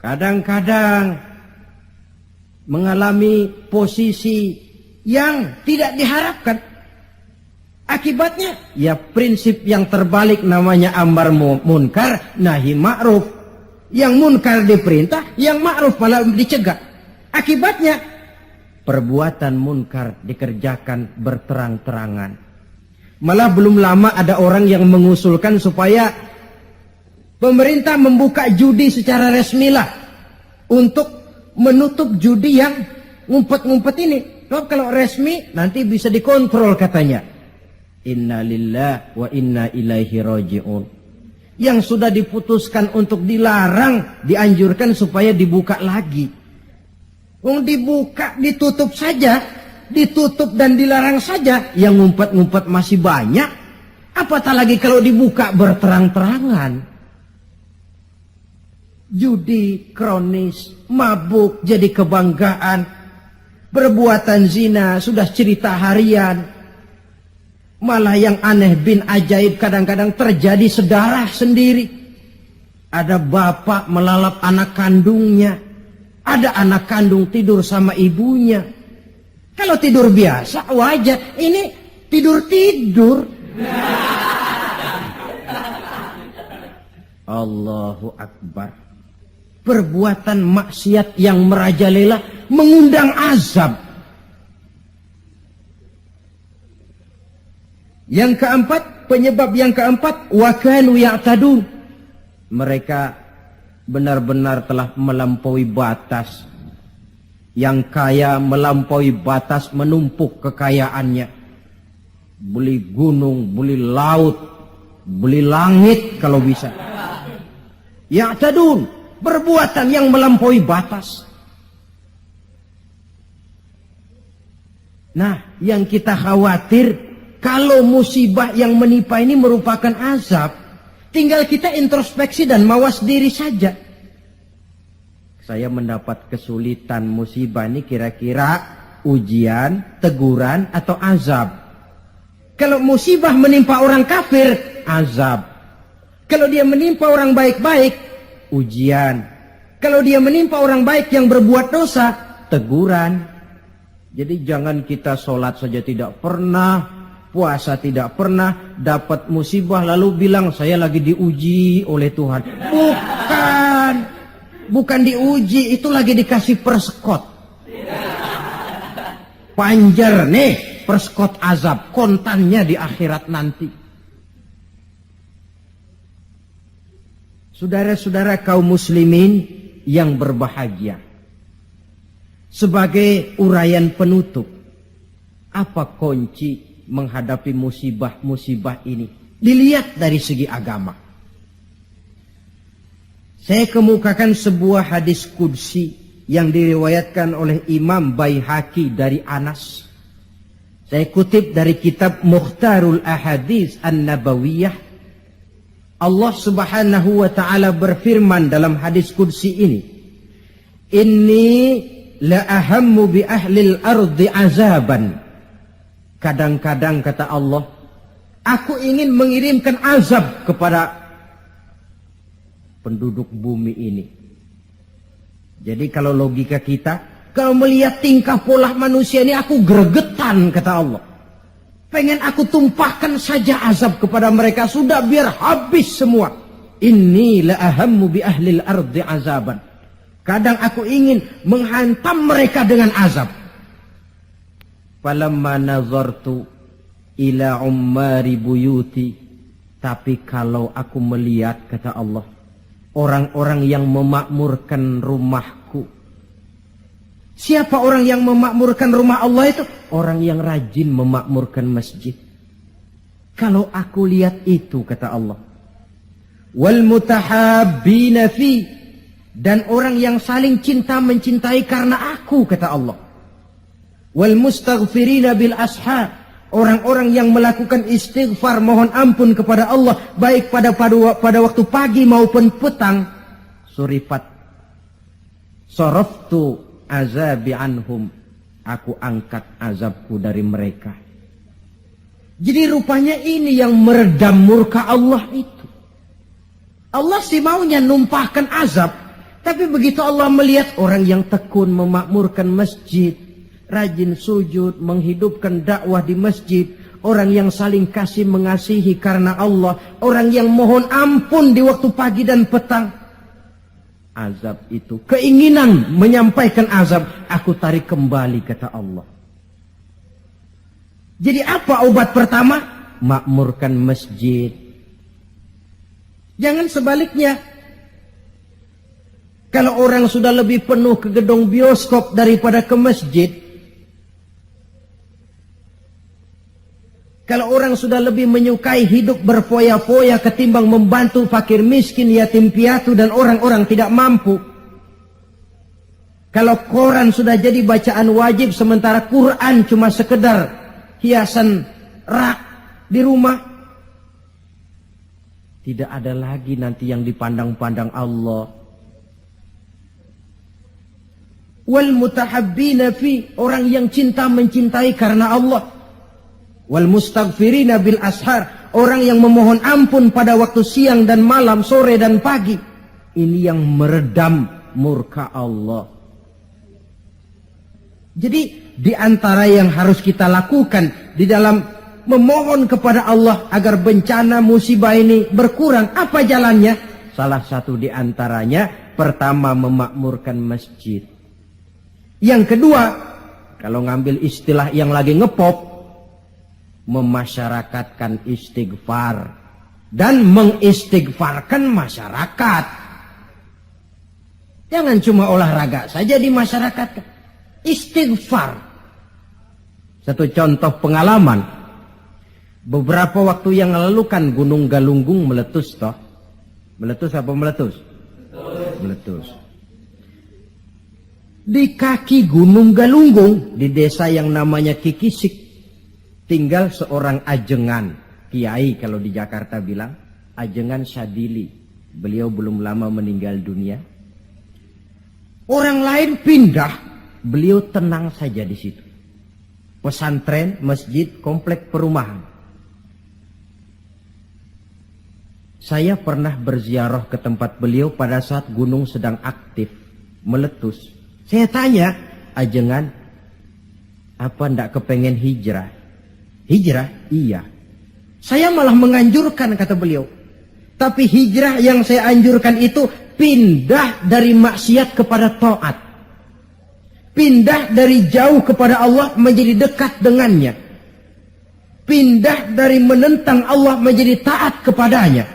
kadang-kadang mengalami posisi yang tidak diharapkan. Akibatnya ya prinsip yang terbalik, namanya amar munkar nahi ma'ruf. Yang munkar diperintah, yang ma'ruf malah dicegah. Akibatnya perbuatan munkar dikerjakan berterang-terangan. Malah belum lama ada orang yang mengusulkan supaya pemerintah membuka judi secara resmilah untuk menutup judi yang ngumpet-ngumpet ini. Kalau resmi nanti bisa dikontrol katanya. Inna lillahi wa inna ilaihi raji'un. Yang sudah diputuskan untuk dilarang, dianjurkan supaya dibuka lagi. Dibuka, ditutup saja, ditutup dan dilarang saja, yang ngumpet-ngumpet masih banyak. Apatah lagi kalau dibuka berterang-terangan. Judi kronis, mabuk jadi kebanggaan, perbuatan zina sudah cerita harian. Malah yang aneh bin ajaib kadang-kadang terjadi sedarah sendiri. Ada bapak melalap anak kandungnya, ada anak kandung tidur sama ibunya. Kalau tidur biasa wajar, ini tidur-tidur. Allahu Akbar. Perbuatan maksiat yang merajalela mengundang azab. Yang keempat, penyebab yang keempat, wa kanu ya'tadun. Mereka benar-benar telah melampaui batas. Yang kaya melampaui batas, menumpuk kekayaannya. Beli gunung, beli laut, beli langit kalau bisa. Ya'tadun, perbuatan yang melampaui batas. Nah, yang kita khawatir, kalau musibah yang menimpa ini merupakan azab, tinggal kita introspeksi dan mawas diri saja. Saya mendapat kesulitan, musibah ini kira-kira ujian, teguran, atau azab. Kalau musibah menimpa orang kafir, azab. Kalau dia menimpa orang baik-baik, ujian. Kalau dia menimpa orang baik yang berbuat dosa, teguran. Jadi jangan kita sholat saja tidak pernah, puasa tidak pernah, dapat musibah lalu bilang saya lagi diuji oleh Tuhan. Bukan diuji, itu lagi dikasih perskot. Panjer nih, perskot azab, kontannya di akhirat nanti. Saudara-saudara kaum muslimin yang berbahagia. Sebagai uraian penutup, apa kunci menghadapi musibah-musibah ini? Dilihat dari segi agama. Saya kemukakan sebuah hadis qudsi yang diriwayatkan oleh Imam Baihaqi dari Anas. Saya kutip dari kitab Mukhtarul Ahadits An-Nabawiyah. Allah Subhanahu wa taala berfirman dalam hadis qudsi ini, "Inni la ahammu bi ahlil ardi azaban." Kadang-kadang kata Allah, aku ingin mengirimkan azab kepada penduduk bumi ini. Jadi kalau logika kita, kalau melihat tingkah pola manusia ini aku gregetan kata Allah. Pengen aku tumpahkan saja azab kepada mereka, sudah biar habis semua. Inni la ahammu bi ahlil ardi azaban. Kadang aku ingin menghantam mereka dengan azab. Falamma nazartu ila ummari buyuti. Tapi kalau aku melihat kata Allah, orang-orang yang memakmurkan rumahku. Siapa orang yang memakmurkan rumah Allah itu? Orang yang rajin memakmurkan masjid. Kalau aku lihat itu kata Allah, wal mutahabbina fi, dan orang yang saling cinta mencintai karena aku kata Allah. Wal mustaghfirina bil ashar, orang-orang yang melakukan istighfar mohon ampun kepada Allah baik pada waktu pagi maupun petang. Surifat saraftu azabi anhum, aku angkat azabku dari mereka. Jadi rupanya ini yang meredam murka Allah itu. Allah sih maunya numpahkan azab, tapi begitu Allah melihat orang yang tekun memakmurkan masjid, rajin sujud, menghidupkan dakwah di masjid, orang yang saling kasih mengasihi karena Allah, orang yang mohon ampun di waktu pagi dan petang, azab itu, keinginan menyampaikan azab, aku tarik kembali kata Allah. Jadi apa obat pertama? Makmurkan masjid. Jangan sebaliknya. Kalau orang sudah lebih penuh ke gedung bioskop daripada ke masjid, Kalau orang sudah lebih menyukai hidup berfoya-foya ketimbang membantu fakir miskin, yatim piatu dan orang-orang tidak mampu. Kalau koran sudah jadi bacaan wajib sementara Quran cuma sekedar hiasan rak di rumah, tidak ada lagi nanti yang dipandang-pandang Allah. Wal mutahabbina fi, orang yang cinta mencintai karena Allah. Wal mustaghfirina bil ashar, orang yang memohon ampun pada waktu siang dan malam, sore dan pagi. Ini yang meredam murka Allah. Jadi di antara yang harus kita lakukan di dalam memohon kepada Allah agar bencana musibah ini berkurang, apa jalannya? Salah satu di antaranya, pertama memakmurkan masjid. Yang kedua, kalau ngambil istilah yang lagi ngepop, memasyarakatkan istighfar dan mengistighfarkan masyarakat. Jangan cuma olahraga saja di masyarakat, istighfar. Satu contoh pengalaman, beberapa waktu yang lalu kan Gunung Galunggung meletus toh. Meletus apa meletus? Meletus. Di kaki Gunung Galunggung, di desa yang namanya Kikisik, tinggal seorang ajengan, kiai kalau di Jakarta bilang, Ajengan Syadili. Beliau belum lama meninggal dunia. Orang lain pindah, beliau tenang saja di situ. Pesantren, masjid, komplek perumahan. Saya pernah berziarah ke tempat beliau pada saat gunung sedang aktif, meletus. Saya tanya, Ajengan, apa ndak kepengen hijrah? Hijrah? Iya. Saya malah menganjurkan, kata beliau. Tapi hijrah yang saya anjurkan itu pindah dari maksiat kepada taat. Pindah dari jauh kepada Allah menjadi dekat dengannya. Pindah dari menentang Allah menjadi taat kepadanya.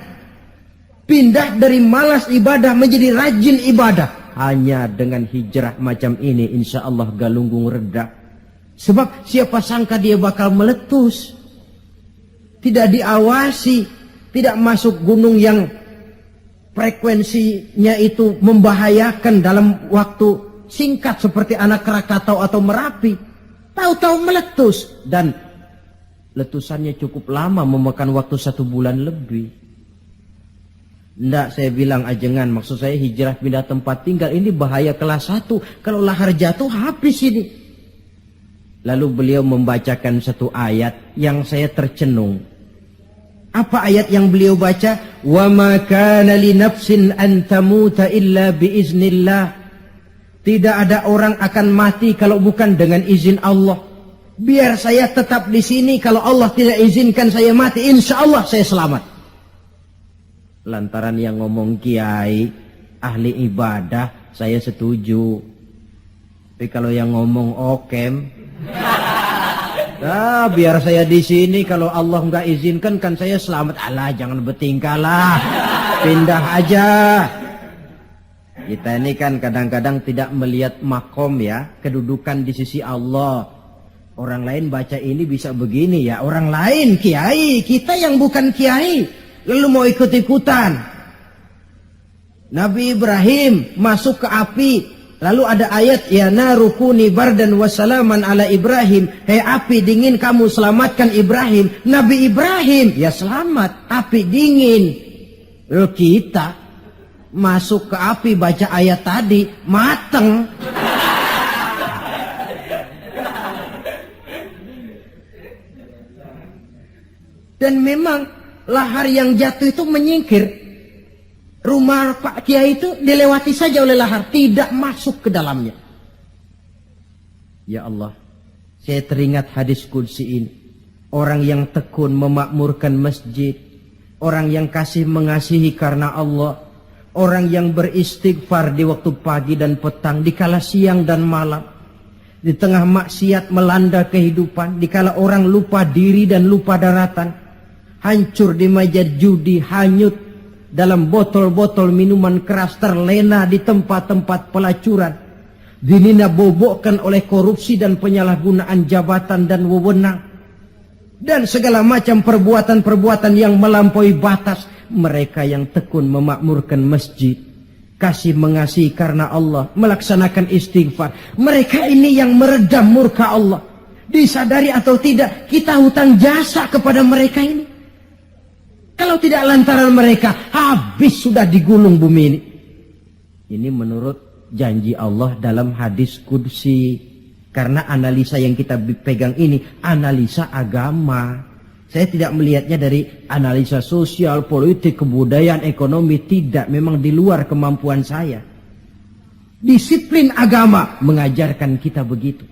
Pindah dari malas ibadah menjadi rajin ibadah. Hanya dengan hijrah macam ini insya Allah Galunggung reda. Sebab siapa sangka dia bakal meletus. Tidak diawasi. Tidak masuk gunung yang frekuensinya itu membahayakan dalam waktu singkat seperti Anak Krakatau atau Merapi. Tahu-tahu meletus. Dan letusannya cukup lama, memakan waktu 1 bulan lebih. Nggak, saya bilang Ajengan, maksud saya hijrah pindah tempat tinggal ini bahaya kelas 1. Kalau lahar jatuh habis ini. Lalu beliau membacakan satu ayat yang saya tercenung. Apa ayat yang beliau baca? Wa ma kana li nafsin an tamuta illa bi iznillah. Tidak ada orang akan mati kalau bukan dengan izin Allah. Biar saya tetap di sini, kalau Allah tidak izinkan saya mati, insya Allah saya selamat. Lantaran yang ngomong kiai, ahli ibadah, saya setuju. Tapi kalau yang ngomong okem, biar saya di sini, kalau Allah nggak izinkan kan saya selamat. Alah, jangan bertingkah lah, pindah aja. Kita ini kan kadang-kadang tidak melihat makom ya, kedudukan di sisi Allah. Orang lain baca ini bisa begini ya, orang lain kiai, kita yang bukan kiai. Lalu mau ikut-ikutan. Nabi Ibrahim masuk ke api. Lalu ada ayat, ya narukuni bardan wassalaman ala Ibrahim. Hei api dingin, kamu selamatkan Ibrahim. Nabi Ibrahim, ya selamat. Api dingin. Lalu kita masuk ke api baca ayat tadi, mateng. Dan memang lahar yang jatuh itu menyingkir. Rumah Pak Kiai itu dilewati saja oleh lahar, tidak masuk ke dalamnya. Ya Allah, saya teringat hadis qudsi ini. Orang yang tekun memakmurkan masjid, orang yang kasih mengasihi karena Allah, orang yang beristighfar di waktu pagi dan petang, di kala siang dan malam, di tengah maksiat melanda kehidupan, di kala orang lupa diri dan lupa daratan, hancur di meja judi, hanyut dalam botol-botol minuman keras, terlena di tempat-tempat pelacuran, dinina bobokkan oleh korupsi dan penyalahgunaan jabatan dan wewenang. dan segala macam perbuatan-perbuatan yang melampaui batas. Mereka yang tekun memakmurkan masjid, kasih mengasihi karena Allah, melaksanakan istighfar. Mereka ini yang meredam murka Allah. Disadari atau tidak, kita hutang jasa kepada mereka ini. Kalau tidak lantaran mereka, habis sudah digulung bumi ini. Ini menurut janji Allah dalam hadis qudsi. Karena analisa yang kita pegang ini, analisa agama. Saya tidak melihatnya dari analisa sosial, politik, kebudayaan, ekonomi. Tidak, memang di luar kemampuan saya. Disiplin agama mengajarkan kita begitu.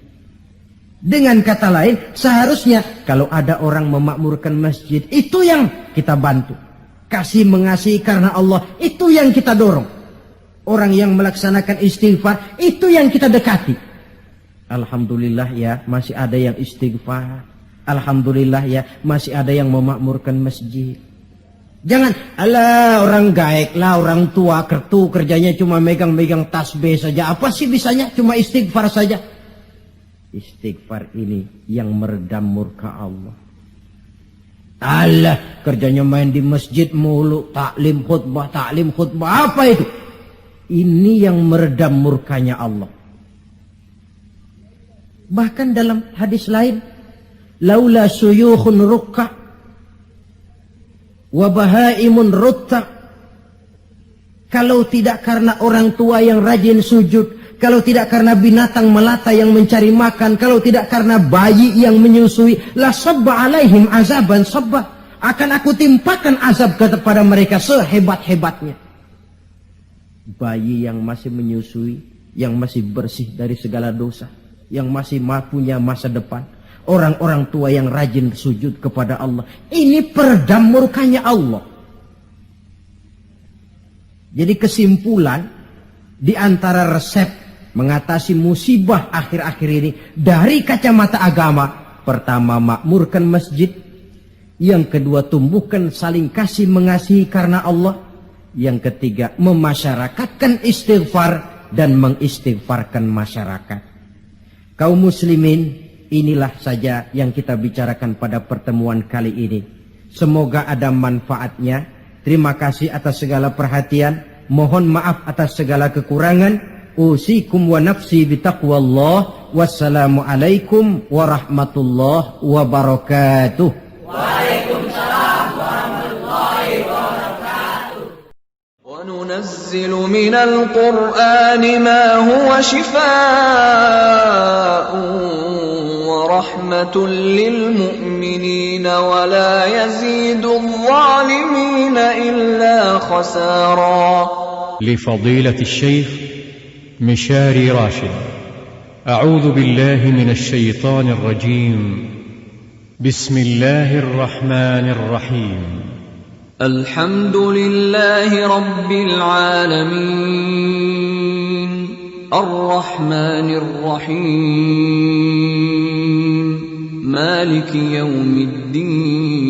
Dengan kata lain, seharusnya kalau ada orang memakmurkan masjid, itu yang kita bantu. Kasih mengasihi karena Allah, itu yang kita dorong. Orang yang melaksanakan istighfar, itu yang kita dekati. Alhamdulillah ya, masih ada yang istighfar. Alhamdulillah ya, masih ada yang memakmurkan masjid. Jangan, alah orang gaek lah, orang tua kertu kerjanya cuma megang-megang tasbih saja. Apa sih bisanya? Cuma istighfar saja. Istighfar ini yang meredam murka Allah. Alah, kerjanya main di masjid mulu, taklim khutbah, apa itu? Ini yang meredam murkanya Allah. Bahkan dalam hadis lain, laula suyukhun rukka wa bahaimun rutta. Kalau tidak karena orang tua yang rajin sujud, kalau tidak karena binatang melata yang mencari makan, kalau tidak karena bayi yang menyusui, la sabba alaihim azaban sabba. Akan aku timpakan azab kepada mereka sehebat-hebatnya. Bayi yang masih menyusui, yang masih bersih dari segala dosa, yang masih punya masa depan. Orang-orang tua yang rajin sujud kepada Allah. Ini peredam murkanya Allah. Jadi kesimpulan, di antara resep mengatasi musibah akhir-akhir ini, dari kacamata agama, pertama makmurkan masjid. Yang kedua, tumbuhkan saling kasih mengasihi karena Allah. Yang ketiga, memasyarakatkan istighfar dan mengistighfarkan masyarakat. Kaum muslimin, inilah saja yang kita bicarakan pada pertemuan kali ini. Semoga ada manfaatnya. Terima kasih atas segala perhatian. Mohon maaf atas segala kekurangan. Usikum wa nafsi bitaqwallah. Wassalamualaikum warahmatullahi wabarakatuh. Waalaikumsalam warahmatullahi wabarakatuh. وننزل من القرآن ما هو شفاء ورحمة للمؤمنين ولا يزيد الظالمين إلا خسارا. لفضيلة الشيخ مشاري راشد. أعوذ بالله من الشيطان الرجيم. بسم الله الرحمن الرحيم. الحمد لله رب العالمين الرحمن الرحيم مالك يوم الدين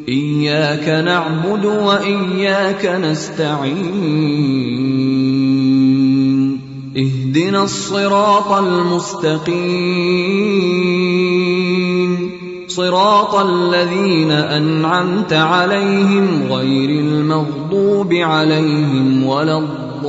إياك نعبد وإياك نستعين اهدنا الصراط المستقيم صراط الذين أنعمت عليهم غير المغضوب عليهم ولا الضالين.